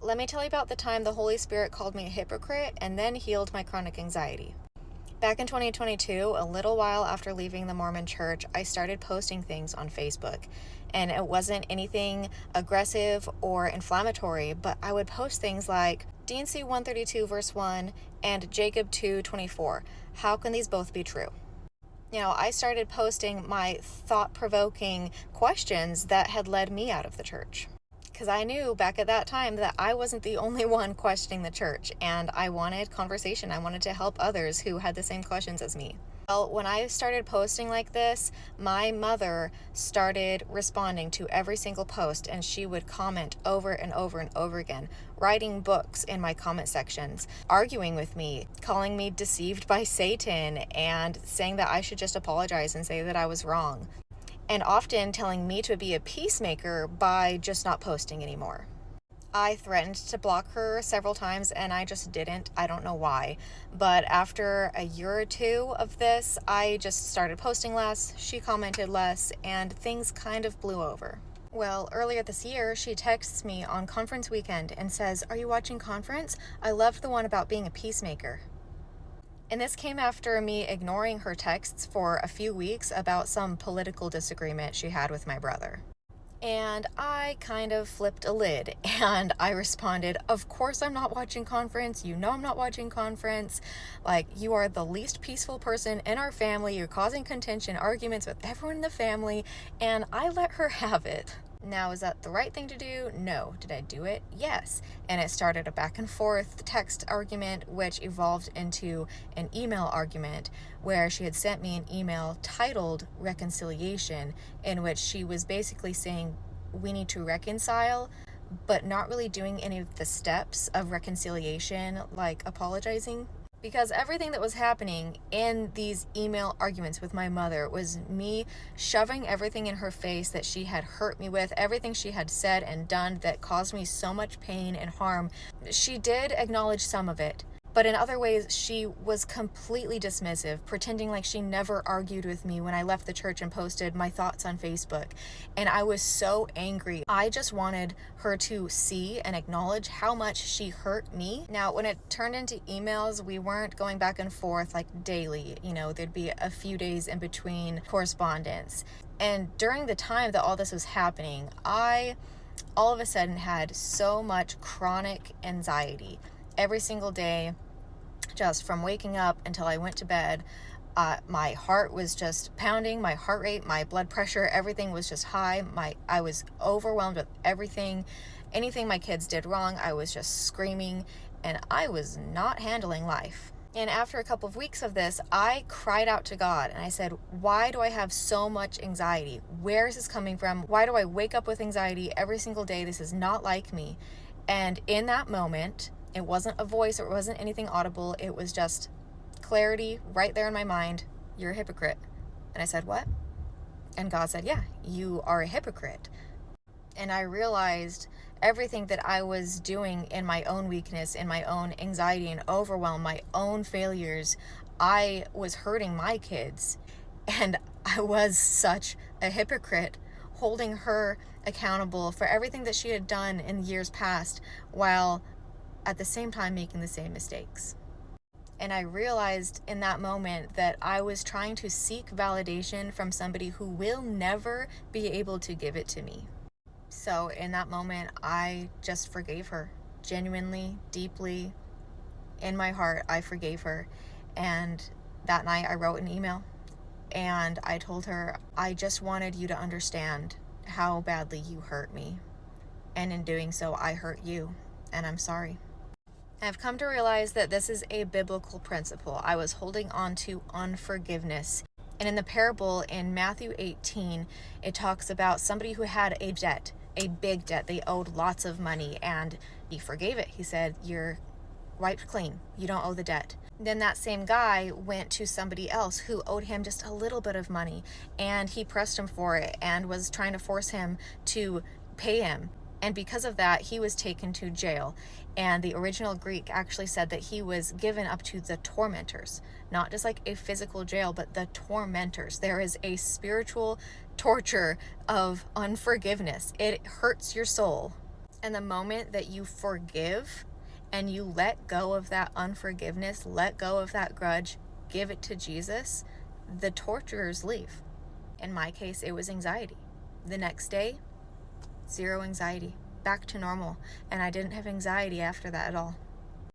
Let me tell you about the time the Holy Spirit called me a hypocrite and then healed my chronic anxiety. Back in 2022, a little while after leaving the Mormon church, I started posting things on Facebook. And it wasn't anything aggressive or inflammatory, but I would post things like D&C 132 verse 1 and Jacob 2:24. How can these both be true? I started posting my thought-provoking questions that had led me out of the church. Because I knew back at that time that I wasn't the only one questioning the church, and I wanted conversation. I wanted to help others who had the same questions as me. Well, when I started posting like this, my mother started responding to every single post, and she would comment over and over and over again, writing books in my comment sections, arguing with me, calling me deceived by Satan, and saying that I should just apologize and say that I was wrong, and often telling me to be a peacemaker by just not posting anymore. I threatened to block her several times and I just didn't. I don't know why. But after a year or two of this, I just started posting less, she commented less, and things kind of blew over. Well, earlier this year, she texts me on conference weekend and says, "Are you watching conference? I loved the one about being a peacemaker." And this came after me ignoring her texts for a few weeks about some political disagreement she had with my brother. And I kind of flipped a lid and I responded, "Of course I'm not watching conference. You know I'm not watching conference. Like, you are the least peaceful person in our family. You're causing contention, arguments with everyone in the family." And I let her have it. Now, is that the right thing to do? No. Did I do it? Yes. And it started a back and forth text argument, which evolved into an email argument where she had sent me an email titled Reconciliation, in which she was basically saying we need to reconcile, but not really doing any of the steps of reconciliation, like apologizing. Because everything that was happening in these email arguments with my mother was me shoving everything in her face that she had hurt me with, everything she had said and done that caused me so much pain and harm. She did acknowledge some of it, but in other ways, she was completely dismissive, pretending like she never argued with me when I left the church and posted my thoughts on Facebook. And I was so angry. I just wanted her to see and acknowledge how much she hurt me. Now, when it turned into emails, we weren't going back and forth like daily. There'd be a few days in between correspondence. And during the time that all this was happening, I all of a sudden had so much chronic anxiety. Every single day, just from waking up until I went to bed, my heart was just pounding, my heart rate, my blood pressure, everything was just high. I was overwhelmed with everything. Anything my kids did wrong, I was just screaming, and I was not handling life. And after a couple of weeks of this, I cried out to God and I said, "Why do I have so much anxiety? Where is this coming from? Why do I wake up with anxiety every single day? This is not like me." And in that moment, it wasn't a voice, or it wasn't anything audible. It was just clarity right there in my mind. "You're a hypocrite." And I said, "What?" And God said, "Yeah, you are a hypocrite." And I realized everything that I was doing in my own weakness, in my own anxiety and overwhelm, my own failures, I was hurting my kids. And I was such a hypocrite, holding her accountable for everything that she had done in years past, while at the same time making the same mistakes. And I realized in that moment that I was trying to seek validation from somebody who will never be able to give it to me. So in that moment, I just forgave her. Genuinely, deeply, in my heart, I forgave her. And that night I wrote an email and I told her, "I just wanted you to understand how badly you hurt me. And in doing so, I hurt you. And I'm sorry." I've come to realize that this is a biblical principle. I was holding on to unforgiveness. And in the parable in Matthew 18, it talks about somebody who had a debt, a big debt. They owed lots of money and he forgave it. He said, "You're wiped clean. You don't owe the debt." Then that same guy went to somebody else who owed him just a little bit of money, and he pressed him for it and was trying to force him to pay him. And because of that, he was taken to jail. And the original Greek actually said that he was given up to the tormentors, not just like a physical jail, but the tormentors. There is a spiritual torture of unforgiveness. It hurts your soul. And the moment that you forgive and you let go of that unforgiveness, let go of that grudge, give it to Jesus, the torturers leave. In my case, it was anxiety. The next day, zero anxiety, back to normal. And I didn't have anxiety after that at all.